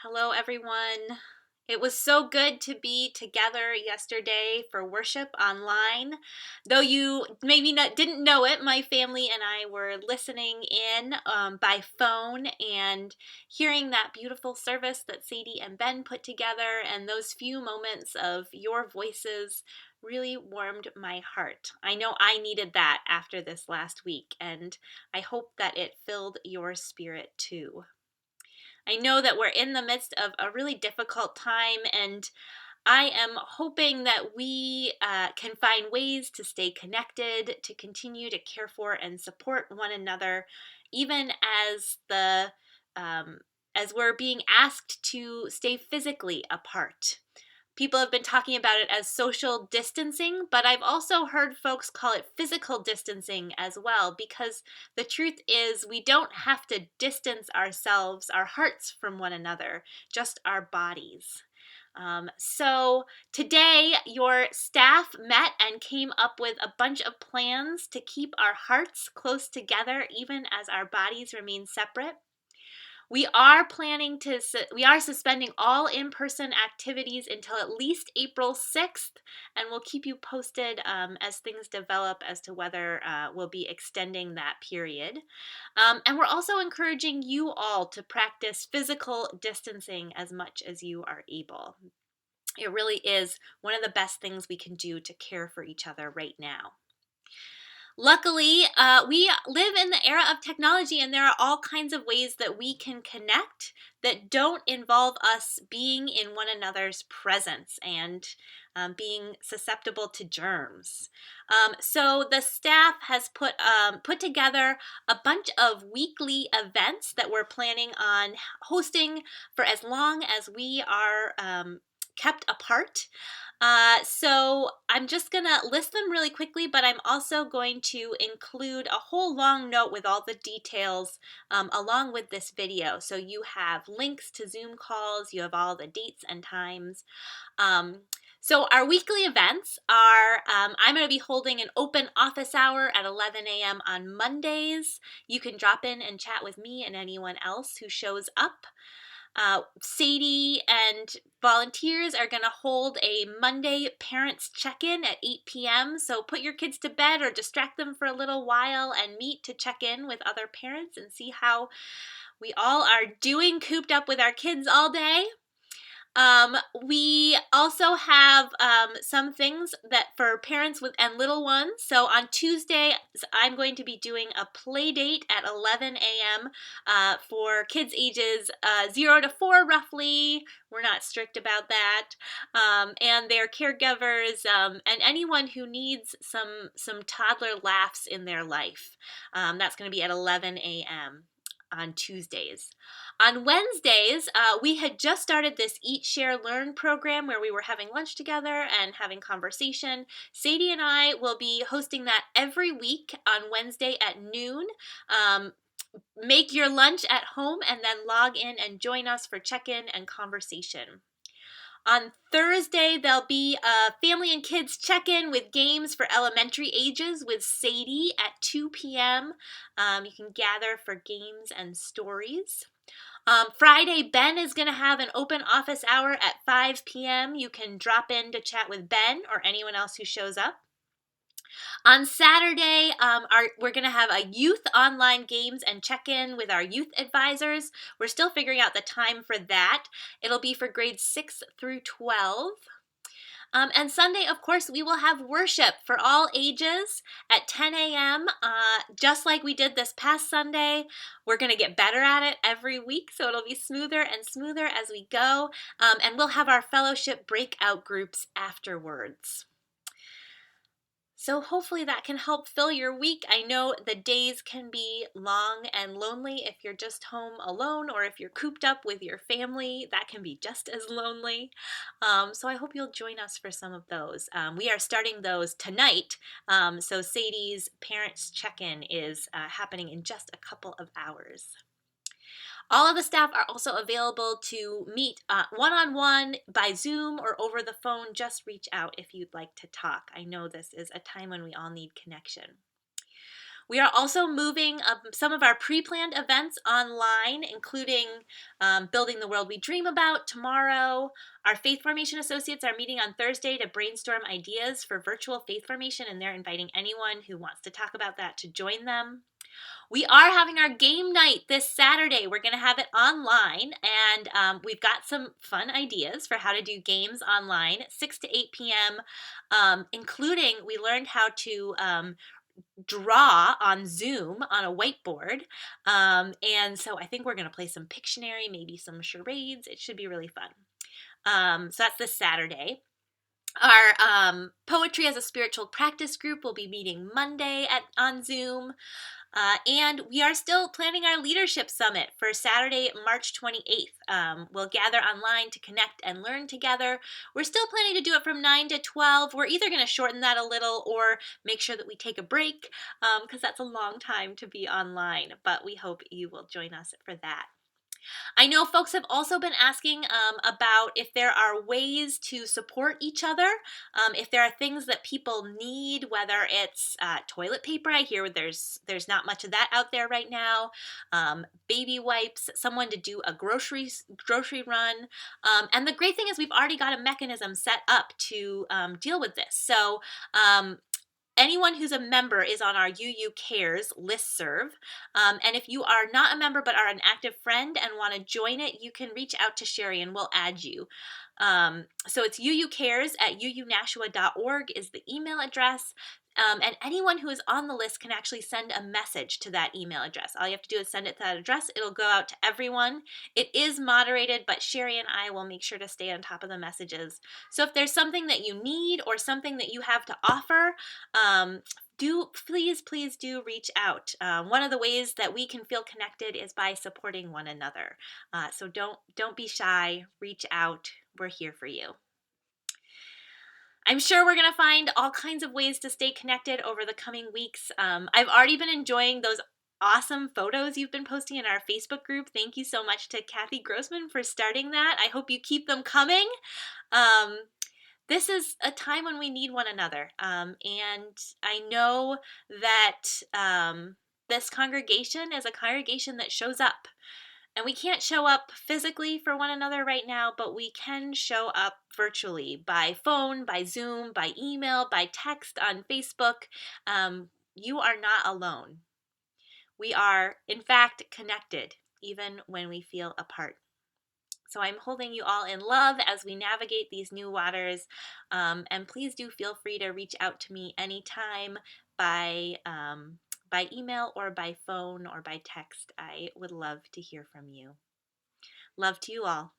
Hello, everyone. It was so good to be together yesterday for worship online. Though you maybe didn't know it, my family and I were listening in by phone and hearing that beautiful service that Sadie and Ben put together, and those few moments of your voices really warmed my heart. I know I needed that after this last week, and I hope that it filled your spirit too. I know that we're in the midst of a really difficult time, and I am hoping that we can find ways to stay connected, to continue to care for and support one another, even as um, as we're being asked to stay physically apart. People have been talking about it as social distancing, but I've also heard folks call it physical distancing as well, because the truth is we don't have to distance ourselves, our hearts from one another, just our bodies. So today your staff met and came up with a bunch of plans to keep our hearts close together even as our bodies remain separate. We are suspending all in-person activities until at least April 6th, and we'll keep you posted as things develop as to whether we'll be extending that period. And we're also encouraging you all to practice physical distancing as much as you are able. It really is one of the best things we can do to care for each other right now. Luckily, we live in the era of technology, and there are all kinds of ways that we can connect that don't involve us being in one another's presence and being susceptible to germs. So the staff has put together a bunch of weekly events that we're planning on hosting for as long as we are kept apart. So I'm just going to list them really quickly, but I'm also going to include a whole long note with all the details along with this video. So you have links to Zoom calls, you have all the dates and times. So our weekly events are, I'm going to be holding an open office hour at 11 a.m. on Mondays. You can drop in and chat with me and anyone else who shows up. Sadie and volunteers are going to hold a Monday parents check-in at 8 p.m. So put your kids to bed or distract them for a little while and meet to check in with other parents and see how we all are doing cooped up with our kids all day. We also have some things that for parents with and little ones. So on Tuesday, I'm going to be doing a play date at 11 a.m. For kids ages 0 to 4 roughly. We're not strict about that. And their caregivers and anyone who needs some toddler laughs in their life. That's going to be at 11 a.m. on Tuesdays. On Wednesdays, we had just started this Eat, Share, Learn program where we were having lunch together and having conversation. Sadie and I will be hosting that every week on Wednesday at noon. Make your lunch at home and then log in and join us for check-in and conversation. On Thursday, there'll be a family and kids check-in with games for elementary ages with Sadie at 2 p.m. You can gather for games and stories. Friday, Ben is going to have an open office hour at 5 p.m. You can drop in to chat with Ben or anyone else who shows up. On Saturday, we're going to have a youth online games and check-in with our youth advisors. We're still figuring out the time for that. It'll be for grades 6 through 12. And Sunday, of course, we will have worship for all ages at 10 a.m. Just like we did this past Sunday. We're going to get better at it every week, so it'll be smoother and smoother as we go. And we'll have our fellowship breakout groups afterwards. So hopefully that can help fill your week. I know the days can be long and lonely if you're just home alone, or if you're cooped up with your family, that can be just as lonely. So I hope you'll join us for some of those. We are starting those tonight. So Sadie's parents check-in is happening in just a couple of hours. All of the staff are also available to meet one-on-one by Zoom or over the phone. Just reach out if you'd like to talk. I know this is a time when we all need connection. We are also moving some of our pre-planned events online, including Building the World We Dream About tomorrow. Our Faith Formation Associates are meeting on Thursday to brainstorm ideas for virtual faith formation, and they're inviting anyone who wants to talk about that to join them. We are having our game night this Saturday. We're going to have it online, and we've got some fun ideas for how to do games online, 6 to 8 p.m., including we learned how to draw on Zoom on a whiteboard. And so I think we're going to play some Pictionary, maybe some charades. It should be really fun. So that's this Saturday. Our Poetry as a Spiritual Practice group will be meeting Monday on Zoom. And we are still planning our leadership summit for Saturday, March 28th. We'll gather online to connect and learn together. We're still planning to do it from 9 to 12. We're either going to shorten that a little or make sure that we take a break because that's a long time to be online. But we hope you will join us for that. I know folks have also been asking about if there are ways to support each other, if there are things that people need, whether it's toilet paper. I hear there's not much of that out there right now. Baby wipes, someone to do a grocery run. And the great thing is we've already got a mechanism set up to deal with this. So anyone who's a member is on our UU Cares listserv. And if you are not a member but are an active friend and want to join it, you can reach out to Sherry and we'll add you. So it's uucares@uunashua.org is the email address. And anyone who is on the list can actually send a message to that email address. All you have to do is send it to that address. It'll go out to everyone. It is moderated, but Sherry and I will make sure to stay on top of the messages. So if there's something that you need or something that you have to offer, please do reach out. One of the ways that we can feel connected is by supporting one another. So don't be shy. Reach out. We're here for you. I'm sure we're going to find all kinds of ways to stay connected over the coming weeks. I've already been enjoying those awesome photos you've been posting in our Facebook group. Thank you so much to Kathy Grossman for starting that. I hope you keep them coming. This is a time when we need one another. And I know that this congregation is a congregation that shows up. And we can't show up physically for one another right now, but we can show up virtually by phone, by Zoom, by email, by text, on Facebook. You are not alone. We are, in fact, connected, even when we feel apart. So I'm holding you all in love as we navigate these new waters. And please do feel free to reach out to me anytime by email or by phone or by text. I would love to hear from you. Love to you all.